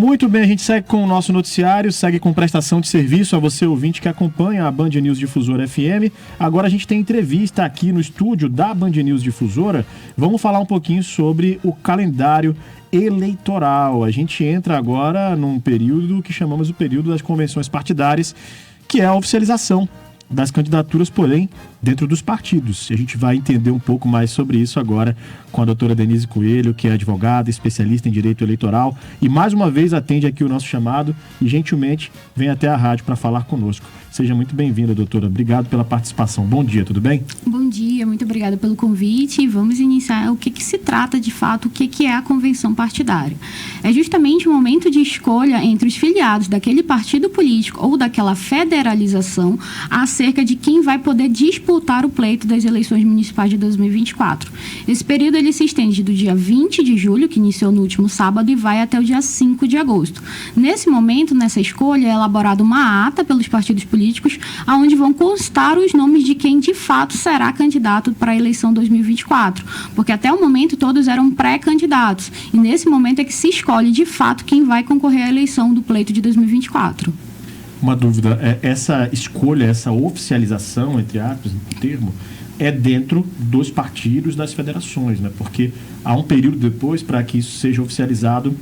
Muito bem, a gente segue com o nosso noticiário, segue com prestação de serviço a você, ouvinte, que acompanha a Band News Difusora FM. Agora a gente tem entrevista aqui no estúdio da Band News Difusora. Vamos falar um pouquinho sobre o calendário eleitoral. A gente entra agora num período que chamamos o período das convenções partidárias, que é a oficialização das candidaturas, porém, dentro dos partidos. E a gente vai entender um pouco mais sobre isso agora com a doutora Denise Coelho, que é advogada, especialista em direito eleitoral, e mais uma vez atende aqui o nosso chamado e gentilmente vem até a rádio para falar conosco. Seja muito bem-vinda, doutora. Obrigado pela participação. Bom dia, tudo bem? Bom dia, muito obrigada pelo convite. Vamos iniciar o que se trata de fato, o que é a convenção partidária. É justamente o momento de escolha entre os filiados daquele partido político ou daquela federalização acerca de quem vai poder disputar o pleito das eleições municipais de 2024. Esse período ele se estende do dia 20 de julho, que iniciou no último sábado, e vai até o dia 5 de agosto. Nesse momento, nessa escolha, é elaborada uma ata pelos partidos políticos, onde vão constar os nomes de quem de fato será candidato para a eleição 2024, porque até o momento todos eram pré-candidatos, e nesse momento é que se escolhe de fato quem vai concorrer à eleição do pleito de 2024. Uma dúvida, essa escolha, essa oficialização, entre aspas, o termo, é dentro dos partidos, das federações, né? Porque há um período depois para que isso seja oficializado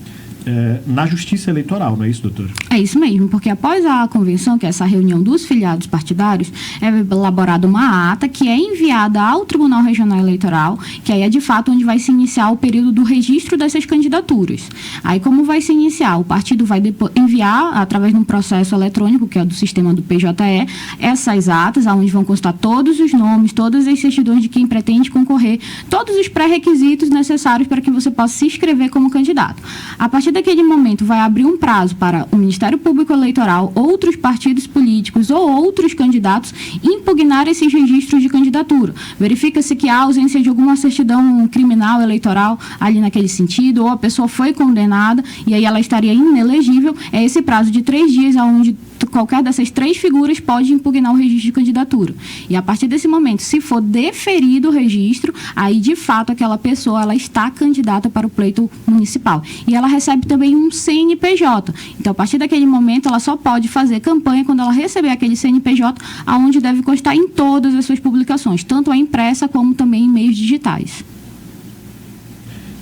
na Justiça Eleitoral, não é isso, doutor? É isso mesmo, porque após a convenção, que é essa reunião dos filiados partidários, é elaborada uma ata que é enviada ao Tribunal Regional Eleitoral, que aí é de fato onde vai se iniciar o período do registro dessas candidaturas. Aí como vai se iniciar? O partido vai enviar, através de um processo eletrônico, que é do sistema do PJE, essas atas, onde vão constar todos os nomes, todas as certidões de quem pretende concorrer, todos os pré-requisitos necessários para que você possa se inscrever como candidato. A partir daquele momento, vai abrir um prazo para o Ministério Público Eleitoral, outros partidos políticos ou outros candidatos impugnar esses registros de candidatura. Verifica-se que há ausência de alguma certidão criminal eleitoral ali naquele sentido, ou a pessoa foi condenada e aí ela estaria inelegível. É esse prazo de 3 dias onde qualquer dessas 3 figuras pode impugnar o registro de candidatura. E a partir desse momento, se for deferido o registro, aí de fato aquela pessoa ela está candidata para o pleito municipal. E ela recebe também um CNPJ. Então, a partir daquele momento, ela só pode fazer campanha quando ela receber aquele CNPJ, aonde deve constar em todas as suas publicações, tanto a impressa como também em meios digitais.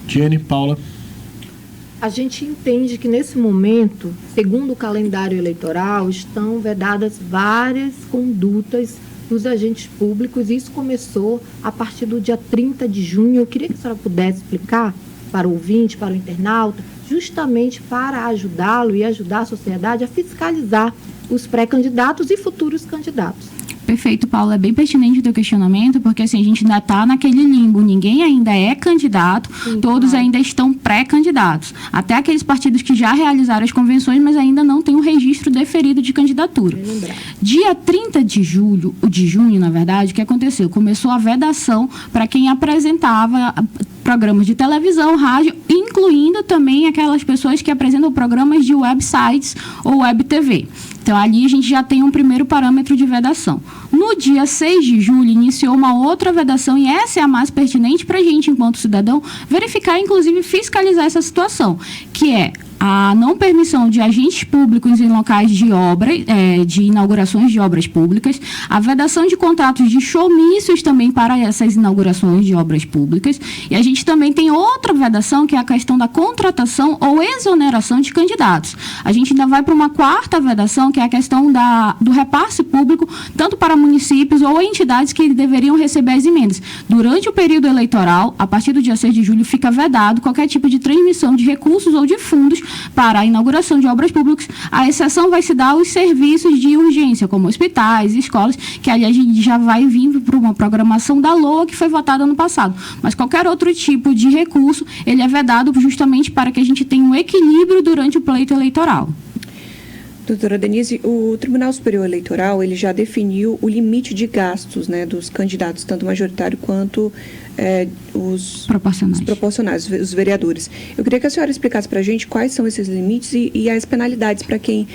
Tiene, Paula. A gente entende que, nesse momento, segundo o calendário eleitoral, estão vedadas várias condutas dos agentes públicos. Isso começou a partir do dia 30 de junho. Eu queria que a senhora pudesse explicar para o ouvinte, para o internauta, justamente para ajudá-lo e ajudar a sociedade a fiscalizar os pré-candidatos e futuros candidatos. Perfeito, Paulo. É bem pertinente o teu questionamento, porque assim, a gente ainda está naquele limbo. Ninguém ainda é candidato, todos ainda estão pré-candidatos. Até aqueles partidos que já realizaram as convenções, mas ainda não têm o registro deferido de candidatura. Dia 30 de junho, na verdade, o que aconteceu? Começou a vedação para quem apresentava programas de televisão, rádio, incluindo também aquelas pessoas que apresentam programas de websites ou web TV. Então, ali a gente já tem um primeiro parâmetro de vedação. No dia 6 de julho, iniciou uma outra vedação, e essa é a mais pertinente para a gente, enquanto cidadão, verificar, inclusive, fiscalizar essa situação, que é a não permissão de agentes públicos em locais de obra, de inaugurações de obras públicas, a vedação de contratos de showmícios também para essas inaugurações de obras públicas, e a gente também tem outra vedação, que é a questão da contratação ou exoneração de candidatos. A gente ainda vai para uma quarta vedação, que é a questão do repasse público, tanto para municípios ou entidades que deveriam receber as emendas. Durante o período eleitoral, a partir do dia 6 de julho, fica vedado qualquer tipo de transmissão de recursos ou de fundos para a inauguração de obras públicas. A exceção vai se dar aos serviços de urgência, como hospitais, escolas, que aliás a gente já vai vir para uma programação da LOA que foi votada ano passado. Mas qualquer outro tipo de recurso, ele é vedado justamente para que a gente tenha um equilíbrio durante o pleito eleitoral. Doutora Denise, o Tribunal Superior Eleitoral ele já definiu o limite de gastos, né, dos candidatos, tanto majoritário quanto os proporcionais, os vereadores. Eu queria que a senhora explicasse para a gente quais são esses limites e as penalidades para quem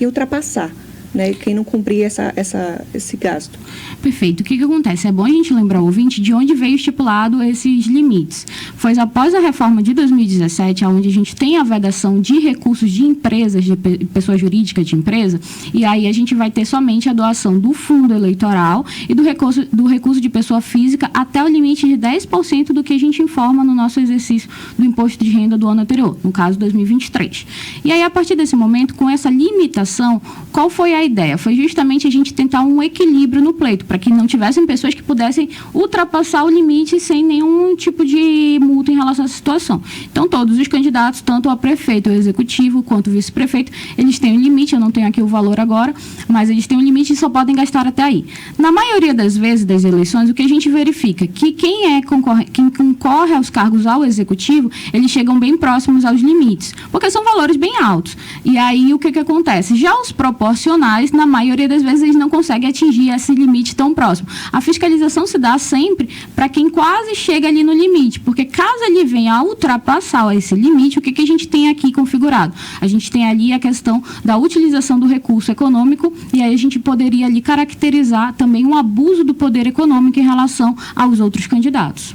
ultrapassar, né, quem não cumprir esse gasto. Perfeito. O que acontece? É bom a gente lembrar o ouvinte de onde veio estipulado esses limites. Foi após a reforma de 2017, onde a gente tem a vedação de recursos de empresas, de pessoa jurídica de empresa, e aí a gente vai ter somente a doação do fundo eleitoral e do recurso de pessoa física até o limite de 10% do que a gente informa no nosso exercício do imposto de renda do ano anterior, no caso 2023. E aí, a partir desse momento, com essa limitação, qual foi a ideia? Foi justamente a gente tentar um equilíbrio no pleito, para que não tivessem pessoas que pudessem ultrapassar o limite sem nenhum tipo de multa em relação a essa situação. Então, todos os candidatos, tanto a prefeito, o executivo, quanto o vice-prefeito, eles têm um limite, eu não tenho aqui o valor agora, mas eles têm um limite e só podem gastar até aí. Na maioria das vezes das eleições, o que a gente verifica é que quem concorre aos cargos ao executivo, eles chegam bem próximos aos limites, porque são valores bem altos. E aí, o que acontece? Já os proporcionais, na maioria das vezes, eles não conseguem atingir esse limite tão próximo. A fiscalização se dá sempre para quem quase chega ali no limite, porque caso ele venha a ultrapassar esse limite, o que a gente tem aqui configurado? A gente tem ali a questão da utilização do recurso econômico, e aí a gente poderia ali caracterizar também um abuso do poder econômico em relação aos outros candidatos.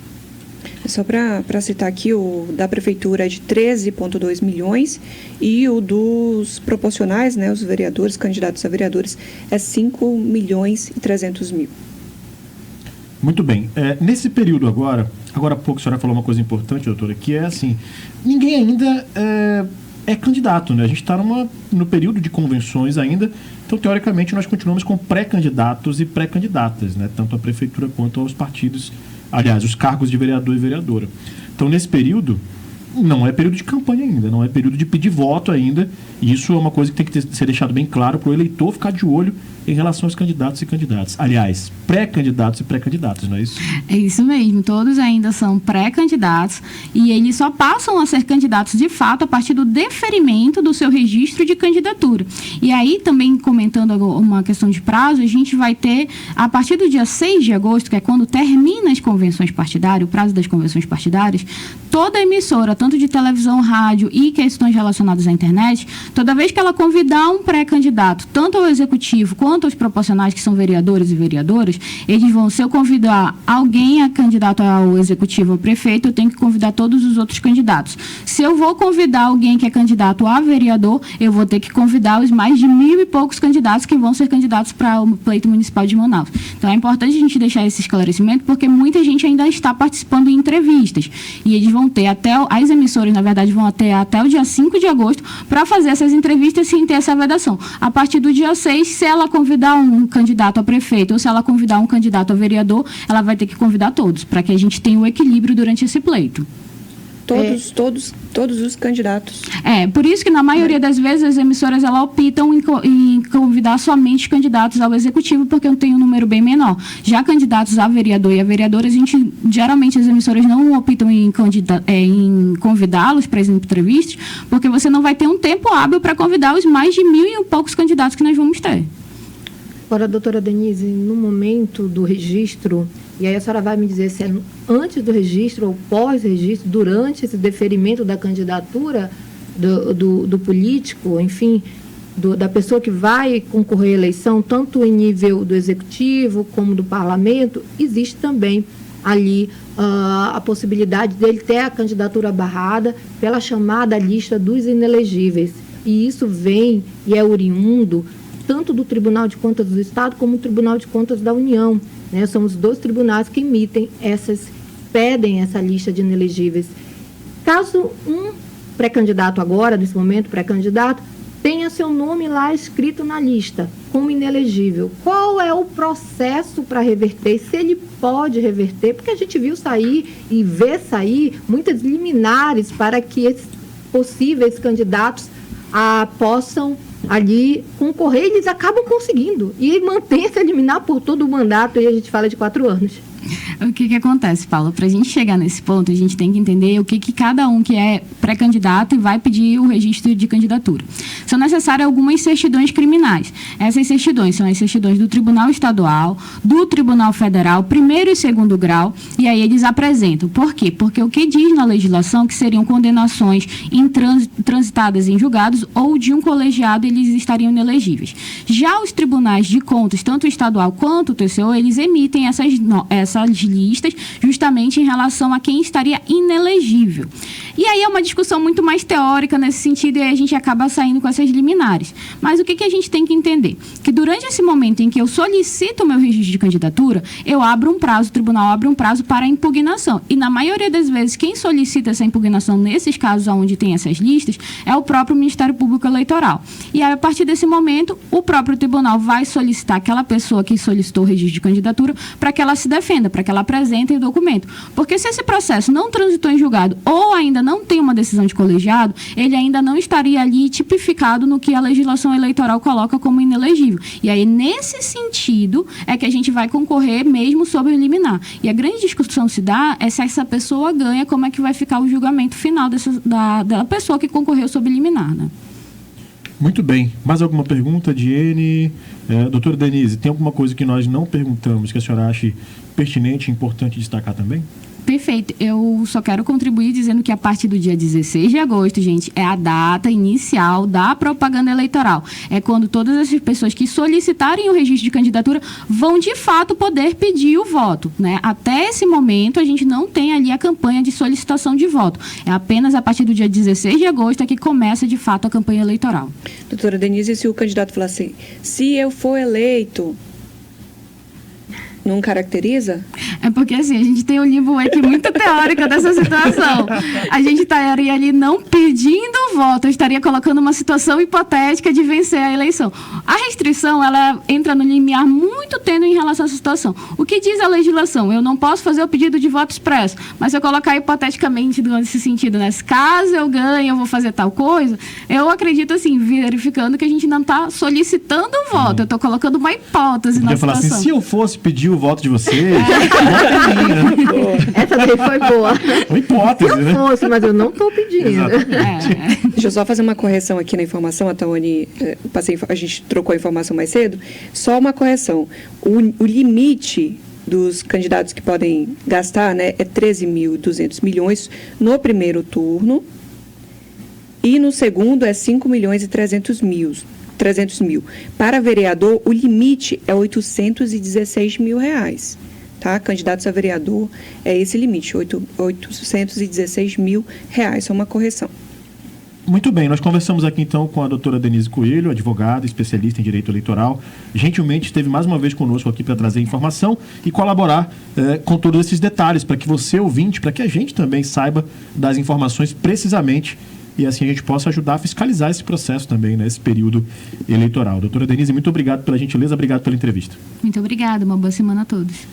Só para citar aqui, o da prefeitura é de 13,2 milhões e o dos proporcionais, né, os vereadores, candidatos a vereadores, é 5 milhões e 300 mil. Muito bem. Nesse período agora há pouco a senhora falou uma coisa importante, doutora, que é assim, ninguém ainda é candidato, né? A gente está no período de convenções ainda, então, teoricamente, nós continuamos com pré-candidatos e pré-candidatas, né? Tanto a prefeitura quanto aos partidos, aliás, os cargos de vereador e vereadora. Então, nesse período, não é período de campanha ainda, não é período de pedir voto ainda, e isso é uma coisa que tem que ser deixado bem claro para o eleitor ficar de olho em relação aos candidatos e candidatas. Aliás, pré-candidatos e pré-candidatas, não é isso? É isso mesmo, todos ainda são pré-candidatos e eles só passam a ser candidatos de fato a partir do deferimento do seu registro de candidatura. E aí, também comentando uma questão de prazo, a gente vai ter, a partir do dia 6 de agosto, que é quando termina as convenções partidárias, o prazo das convenções partidárias, toda emissora, tanto de televisão, rádio e questões relacionadas à internet, toda vez que ela convidar um pré-candidato, tanto ao executivo quanto aos proporcionais, que são vereadores e vereadoras, eles vão, se eu convidar alguém a candidato ao executivo ou prefeito, eu tenho que convidar todos os outros candidatos. Se eu vou convidar alguém que é candidato a vereador, eu vou ter que convidar os mais de 1.000 e poucos candidatos que vão ser candidatos para o pleito municipal de Manaus. Então, é importante a gente deixar esse esclarecimento, porque muita gente ainda está participando em entrevistas. E eles vão ter as emissoras, na verdade, vão ter até o dia 5 de agosto para fazer essas entrevistas sem ter essa vedação. A partir do dia 6, se ela convidar um candidato a prefeito ou se ela convidar um candidato a vereador, ela vai ter que convidar todos, para que a gente tenha o equilíbrio durante esse pleito. Todos os candidatos. Por isso que na maioria das vezes as emissoras elas optam em convidar somente candidatos ao executivo, porque eu tenho um número bem menor. Já candidatos a vereador e a vereadora, geralmente as emissoras não optam em convidá-los para as entrevistas, porque você não vai ter um tempo hábil para convidar os mais de 1.000 e poucos candidatos que nós vamos ter. Agora, doutora Denise, no momento do registro, e aí a senhora vai me dizer se é antes do registro ou pós-registro, durante esse deferimento da candidatura do político, enfim, da pessoa que vai concorrer à eleição, tanto em nível do executivo como do parlamento, existe também ali a possibilidade dele ter a candidatura barrada pela chamada lista dos inelegíveis. E isso vem e é oriundo tanto do Tribunal de Contas do Estado como do Tribunal de Contas da União, né? São os dois tribunais que pedem essa lista de inelegíveis. Caso um pré-candidato agora, nesse momento, pré-candidato, tenha seu nome lá escrito na lista, como inelegível, qual é o processo para reverter? Se ele pode reverter, porque a gente viu sair e vê sair muitas liminares para que esses possíveis candidatos possam ali concorrer, eles acabam conseguindo e mantém essa liminar por todo o mandato, e a gente fala de 4 anos. O que acontece, Paulo? Para a gente chegar nesse ponto, a gente tem que entender o que cada um que é pré-candidato e vai pedir o registro de candidatura. São necessárias algumas certidões criminais. Essas certidões são as certidões do Tribunal Estadual, do Tribunal Federal, primeiro e segundo grau, e aí eles apresentam. Por quê? Porque o que diz na legislação que seriam condenações transitadas em julgados ou de um colegiado, eles estariam inelegíveis. Já os tribunais de contas, tanto o estadual quanto o TCU, eles emitem essas listas justamente em relação a quem estaria inelegível. E aí é uma discussão muito mais teórica nesse sentido e aí a gente acaba saindo com essas liminares. Mas o que a gente tem que entender? Que durante esse momento em que eu solicito o meu registro de candidatura, eu abro um prazo, o tribunal abre um prazo para impugnação. E na maioria das vezes, quem solicita essa impugnação nesses casos onde tem essas listas é o próprio Ministério Público Eleitoral. E aí, a partir desse momento, o próprio tribunal vai solicitar aquela pessoa que solicitou o registro de candidatura para que ela se defenda, para que ela apresente o documento. Porque se esse processo não transitou em julgado ou ainda não tem uma decisão de colegiado, ele ainda não estaria ali tipificado no que a legislação eleitoral coloca como inelegível. E aí, nesse sentido, é que a gente vai concorrer mesmo sobre o liminar. E a grande discussão se dá é se essa pessoa ganha, como é que vai ficar o julgamento final da pessoa que concorreu sob liminar, né? Muito bem. Mais alguma pergunta, Diene? Doutora Denise, tem alguma coisa que nós não perguntamos que a senhora acha pertinente e importante destacar também? Perfeito. Eu só quero contribuir dizendo que a partir do dia 16 de agosto, gente, é a data inicial da propaganda eleitoral. É quando todas essas pessoas que solicitarem o registro de candidatura vão, de fato, poder pedir o voto, né? Até esse momento, a gente não tem ali a campanha de solicitação de voto. É apenas a partir do dia 16 de agosto é que começa, de fato, a campanha eleitoral. Doutora Denise, se o candidato falar assim, se eu for eleito... Não caracteriza? É porque, assim, a gente tem um livro aqui muito teórico dessa situação. A gente estaria ali não pedindo o voto, eu estaria colocando uma situação hipotética de vencer a eleição. A restrição, ela entra no limiar muito tênue em relação a essa situação. O que diz a legislação? Eu não posso fazer o pedido de voto expresso, mas se eu colocar hipoteticamente nesse sentido, né? Caso eu ganhe, eu vou fazer tal coisa, eu acredito, assim, verificando que a gente não está solicitando o voto, eu estou colocando uma hipótese na situação. Falar assim, se eu fosse pedir o voto de vocês, essa daí foi boa. Uma hipótese, né? Se eu fosse, mas eu não estou pedindo. Deixa eu só fazer uma correção aqui na informação. A Tawane, a gente trocou a informação mais cedo. Só uma correção. O limite dos candidatos que podem gastar, né, é 13.200 milhões no primeiro turno e no segundo é 5.300 mil. Para vereador, o limite é R$816 mil. Tá? Candidatos a vereador é esse limite, R$816 mil. Só uma correção. Muito bem, nós conversamos aqui então com a doutora Denise Coelho, advogada, especialista em direito eleitoral. Gentilmente esteve mais uma vez conosco aqui para trazer informação e colaborar com todos esses detalhes, para que você, ouvinte, para que a gente também saiba das informações precisamente e assim a gente possa ajudar a fiscalizar esse processo também, nesse período eleitoral. Doutora Denise, muito obrigado pela gentileza, obrigado pela entrevista. Muito obrigada, uma boa semana a todos.